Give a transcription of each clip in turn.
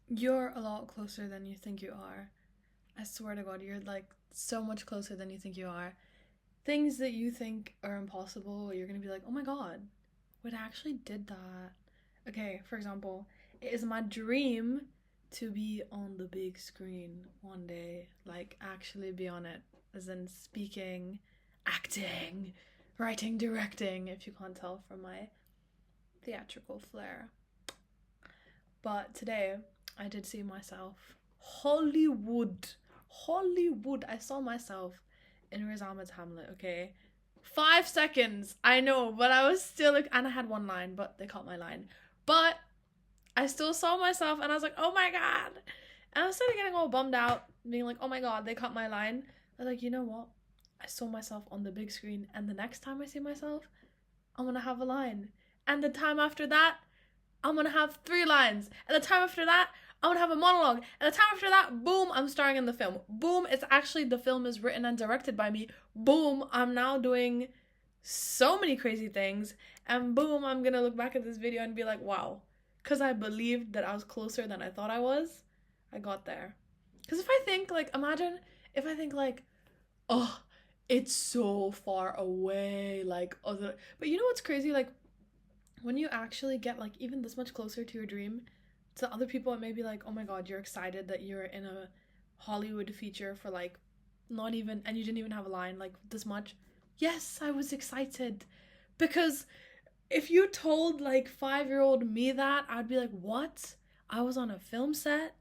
You're a lot closer than you think you are. I swear to God, you're like so much closer than you think you are. Things that you think are impossible, you're gonna be like, oh my God, what actually did that? Okay, for example, it is my dream to be on the big screen one day, like actually be on it, as in speaking, acting, writing, directing, if you can't tell from my theatrical flair. But today, I did see myself. Hollywood. Hollywood. I saw myself in Riz Ahmed's Hamlet, okay? 5 seconds, I know, but I was still like, and I had one line, but they cut my line. But I still saw myself, and I was like, oh my God. And I was sort of getting all bummed out, being like, oh my God, they cut my line. I was like, you know what? I saw myself on the big screen, and the next time I see myself, I'm gonna have a line. And the time after that, I'm gonna have 3 lines. And the time after that, I'm gonna have a monologue. And the time after that, boom, I'm starring in the film. Boom, it's actually the film is written and directed by me. Boom, I'm now doing so many crazy things. And boom, I'm gonna look back at this video and be like, wow. Because I believed that I was closer than I thought I was. I got there. Because if I think, like, imagine if I think, like, oh, it's so far away, like, other. But you know what's crazy? Like, when you actually get like even this much closer to your dream, to other people it may be like, oh my God, you're excited that you're in a Hollywood feature for like not even, and you didn't even have a line like this much. Yes, I was excited because if you told like 5-year-old me that, I'd be like, what? I was on a film set.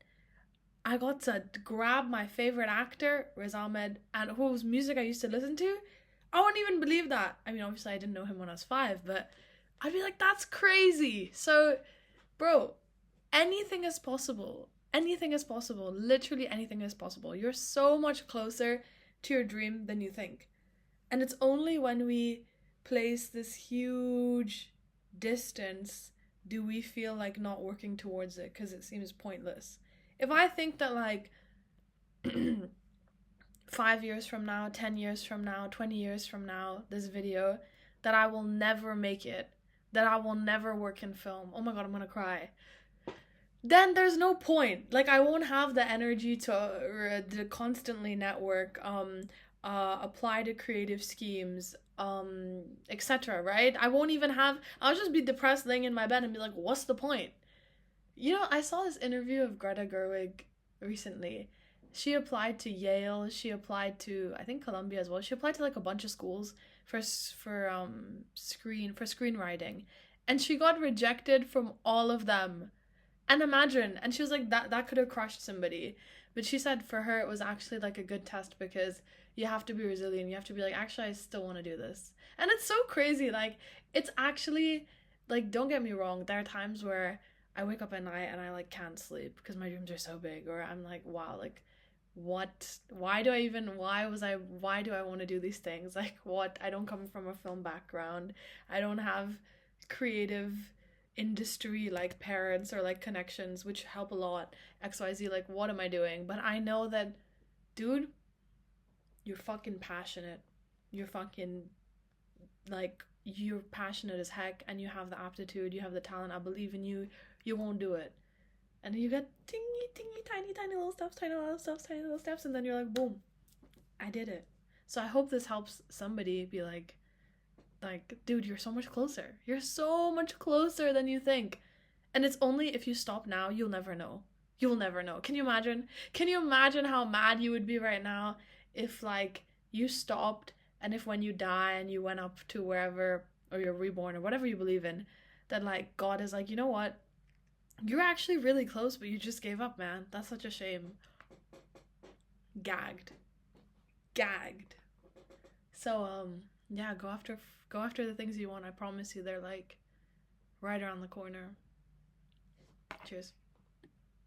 I got to grab my favorite actor, Riz Ahmed, and whose music I used to listen to. I wouldn't even believe that. I mean, obviously, I didn't know him when I was 5, but I'd be like, that's crazy. So, bro, anything is possible. Anything is possible. Literally anything is possible. You're so much closer to your dream than you think. And it's only when we place this huge distance do we feel like not working towards it because it seems pointless. If I think that, like, 5 years from now, 10 years from now, 20 years from now, this video, that I will never make it, that I will never work in film, oh my God, I'm gonna cry. Then there's no point. Like, I won't have the energy to constantly network, apply to creative schemes, etc. Right? I won't even have. I'll just be depressed laying in my bed and be like, "What's the point?" You know, I saw this interview of Greta Gerwig recently. She applied to Yale. She applied to I think Columbia as well. She applied to like a bunch of schools for screenwriting, and she got rejected from all of them. And imagine, and she was like, that could have crushed somebody. But she said for her it was actually like a good test because you have to be resilient. You have to be like, actually I still want to do this. And it's so crazy. Like, it's actually, like, don't get me wrong, there are times where I wake up at night and I like can't sleep because my dreams are so big, or I'm like, wow, like, what, why do I want to do these things? Like, what? I don't come from a film background. I don't have creative industry like parents or like connections which help a lot. XYZ, like, what am I doing? But I know that, dude, you're fucking passionate. You're fucking, like, you're passionate as heck, and you have the aptitude, you have the talent. I believe in you. You won't do it. And then you get tingy, tingy, tiny, tiny little steps, tiny little steps, tiny little steps, and then you're like, boom, I did it. So I hope this helps somebody be like, dude, you're so much closer. You're so much closer than you think. And it's only if you stop now, you'll never know. You'll never know. Can you imagine? Can you imagine how mad you would be right now if, like, you stopped, and if when you die and you went up to wherever, or you're reborn, or whatever you believe in, that, like, God is like, you know what? You're actually really close, but you just gave up, man. That's such a shame. Gagged. Gagged. So, yeah, go after the things you want. I promise you they're, like, right around the corner. Cheers.